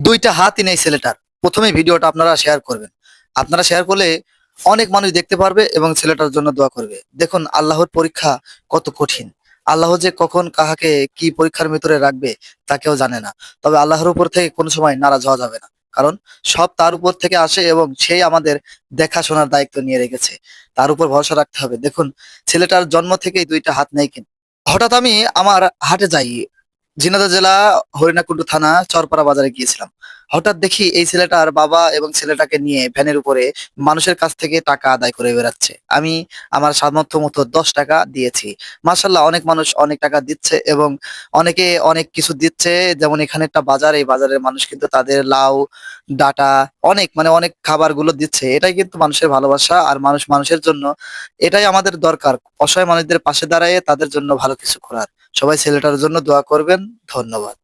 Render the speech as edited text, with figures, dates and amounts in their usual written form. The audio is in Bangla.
দুইটা হাতই নেই ছেলেটার। প্রথমে ভিডিওটা আপনারা শেয়ার করবেন। আপনারা শেয়ার করলে অনেক মানুষ দেখতে পারবে এবং ছেলেটার জন্য দোয়া করবে। দেখুন আল্লাহর পরীক্ষা কত কঠিন। আল্লাহ যে কখন কাহাকে কি পরীক্ষার ভিতরে রাখবে তা কেউ জানে না। তবে আল্লাহর উপর থেকে কোনো সময় নারাজ হওয়া যাবে না। কারণ সব তার উপর থেকে আসে এবং সেই আমাদের দেখাশোনার দায়িত্ব নিয়ে রেখেছে। তার উপর ভরসা রাখতে হবে। দেখুন ছেলেটার জন্ম থেকেই দুইটা হাত নেই কিন্তু। হঠাৎ আমি আমার হাটে যাই। ঝিনাইদহ জেলা হরিণাকুণ্ডু থানা চরপাড়া বাজারে গিয়েছিলাম। হঠাৎ দেখি এই ছেলেটার বাবা এবং ছেলেটাকে নিয়ে ভ্যানের উপরে মানুষের কাছ থেকে টাকা আদায় করে বেড়াচ্ছে। আমি আমার সামর্থ্য মতো 10 টাকা দিয়েছি। মাশাল্লাহ অনেক মানুষ অনেক টাকা দিচ্ছে এবং অনেকে অনেক কিছু দিচ্ছে। যেমন এখানে একটা বাজার, এই বাজারের মানুষ কিন্তু তাদের লাউ, ডাটা অনেক অনেক খাবারগুলো দিচ্ছে। এটাই কিন্তু মানুষের ভালোবাসা আর মানুষ মানুষের জন্য এটাই আমাদের দরকার। অসহায় মানুষদের পাশে দাঁড়ায় তাদের জন্য ভালো কিছু করার। সবাই ছেলেটার জন্য দোয়া করবেন। ধন্যবাদ।